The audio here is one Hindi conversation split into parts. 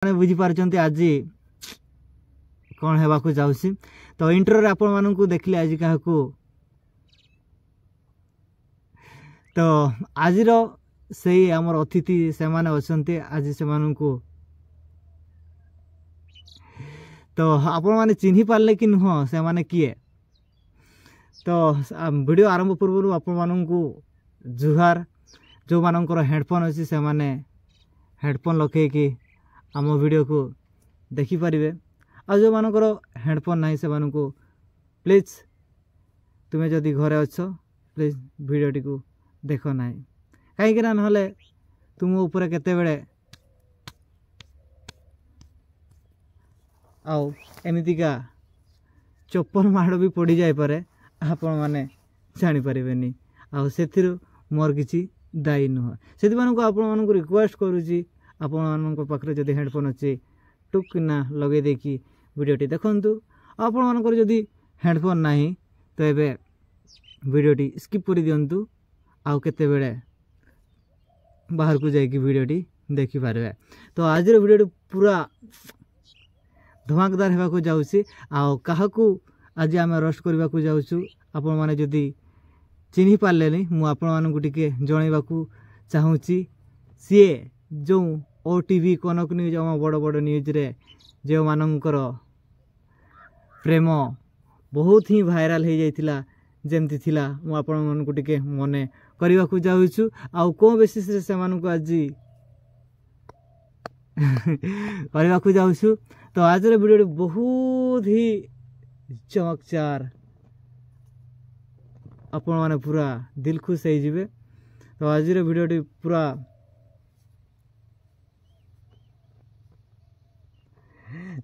माने बुझी पारछन्ते आज कौन हेबाकू जाउसी। तो इंट्रो रे आपण माननकू देखले आज काहकू तो आजिर सेही हमर अतिथि से माने अछन्ते आज से माननकू तो आपण माने चिन्ही पारले कि नुह से माने किए। तो वीडियो आरंभ पूर्व आपण माननकू जुहार जो मानकर हेडफोन अच्छी से माने हेडफोन लगे कि आम वीडियो को देखि पारिबे। आ जो मानकर हेडफोन नहीं से मानकू प्लीज तुम्हें जदि घरे अच्छ प्लीज वीडियो टी को देख ना कहीं ना तुम ऊपर केते बेले आउ एमतीका चप्पल माड़ भी पड़ जाए पारे आपण माने जानी पारिबेनी। आउ सेथिरु मोर किछि दायी नुह से आपण रिक्वेस्ट करुच्ची आपण मान पाखे जदि हेडफोन अच्छे टुक ना लगे देखी वीडियोटी देखंतु। आपण मानकर जदि हेडफोन नहीं तो एबे वीडियोटी स्किप कर दिंतु आउ केते बेले बाहर को जाइए वीडियोटी देखि पारे। तो आज वीडियो पूरा धमाकेदार होगा जाऊँगी आउ काहाकू आज आम रोस्ट करने को जाऊँ आपण माने जदि चिन्ही पारे मु आपण मानकू टिके जनइबाकू चाहूँगी सी जो ओटीवी कनक न्यूज आम बड़ बड़ न्यूज रे जो मानकर प्रेम बहुत ही भाइराल हो जाइतिला जेमती थिला मु आपण मानकू टिके मने करने को जाऊँ आउ को बेसिस रे से मानकू आज करने को जाऊँ। तो आज वीडियो बहुत ही चमकदार आपण माने पूरा दिल खुश हो जिवे। तो आज वीडियो पूरा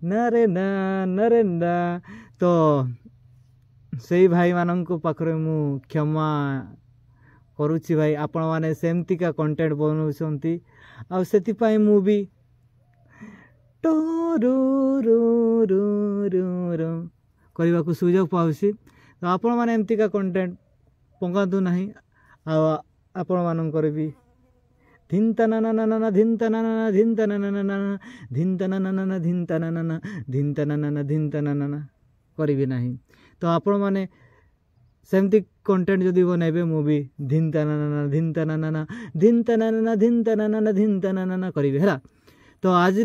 नरे ना तो सही भाई मानक पाखरे मु क्षमा करुच्ची भाई आपण माने सेमती का कंटेंट बनाउछंती आ सेति पई मु भी टो रो रो रो रो करबा को सुयोग पाउसी। तो आपण माने एमती का कंटेंट पंगातु नहीं आपण मानकर भी धिंतना ना ना ना धिंतना ना धिंतना ना ना धिंतना ना ना धिंतना ना धिंतना ना धिंतना ना करी नहीं। तो आपण माने सेमती कंटेंट जदि बनैबे मूवी धिंतना ना धिंतना ना धिंतना ना धिंतना ना धिंतना ना करी है। तो आज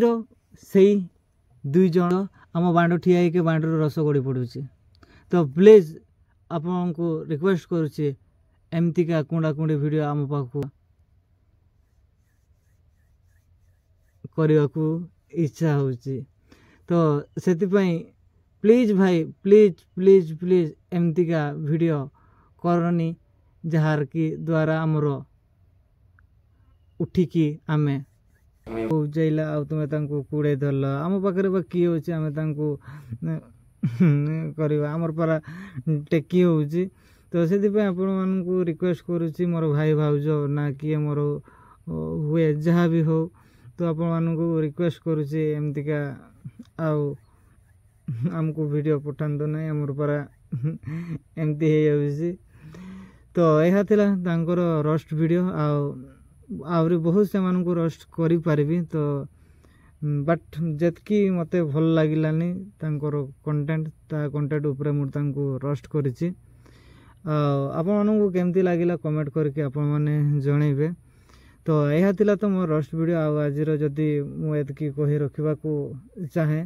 सही दुई जन आम बांड ठिया के बांड रस गड़ी पड़ुची। तो प्लीज आपन को रिक्वेस्ट करुचे एमती का कुंडा कुंडी वीडियो आम पाखु करने को इच्छा होची। तो सेति पई प्लीज भाई प्लीज प्लीज प्लीज एमती का वीडियो करनी जार की द्वारा आमर उठिकी आमे जाइला आ तुमे तांको कुड़े धरल आम पाखे बा किए होची आमे तांको करवा आमर पारा टेकी होची। तो से आपण मानू रिक्वेस्ट करुच्ची मोर भाई भाउज ना किए मोर हुए जहाँ भी हो तो आपण मानू रिक्वेस्ट करुच्ची एमतीका आउ आमको वीडियो पठांतो ना आमर पारा एमती हो। तो यह थिला तांकर रोस्ट वीडियो आउरी बहुत से मानू रोस्ट करी पारिबी। तो बट जेतकी मते भल लागिलानी तांकर कंटेंट उपरे मु तांको रोस्ट करिछि। आपण मानू केमती लागिला कमेंट करके आपण माने जणैबे। तो यह थिला तो मोर रोस्ट वीडियो आज जदि मु एतकी कहि रखिबा को चाहे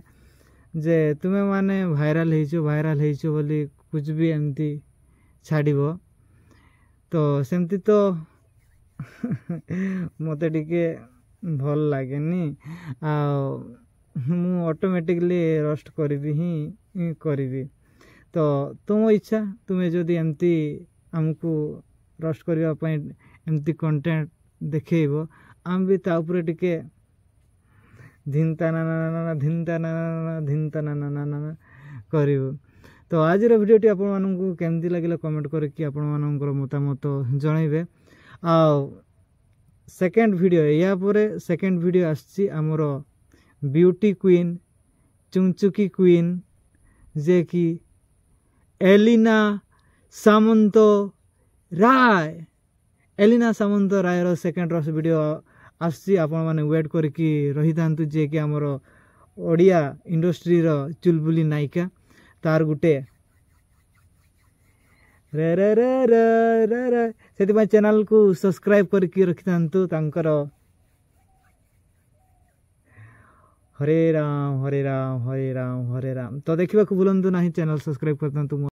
जे तुमे माने भाइराल हेइछो बोली कुछ भी एमती छाड़िबो तो सेमती तो मते टिके भल लागेनी आ मु ऑटोमेटिकली रोस्ट करबी ही करबी। तो तुम इच्छा तुम्हें जदि एमती आमको रोस्ट करबा पई एमती कंटेंट देखैबो आम भी ता ऊपर टिके धिंतना ना धिंतना ना धिंतना ना करिबो। तो आज वीडियोटी आपण मानू केमती लगिला कमेंट करके आपण मानकर मतामत जणैबे। आ सेकेंड वीडियो या परे सेकेंड वीडियो आछि हमर ब्यूटी क्वीन चुंचुकी क्वीन जे कि एलिना सामंत राय रो सेकेंड रोस्ट वीडियो आसुची आपण माने वेट करके रही थांतु जे कि हमर ओडिया इंडस्ट्री रो चुलबुली नायिका तार गुटे रे रे रे रे रे रे से चैनल को सब्सक्राइब करके रखि थांतु तांकर हरे राम हरे राम हरे राम हरे राम तो देखा भूलु ना चैनल सब्सक्राइब कर।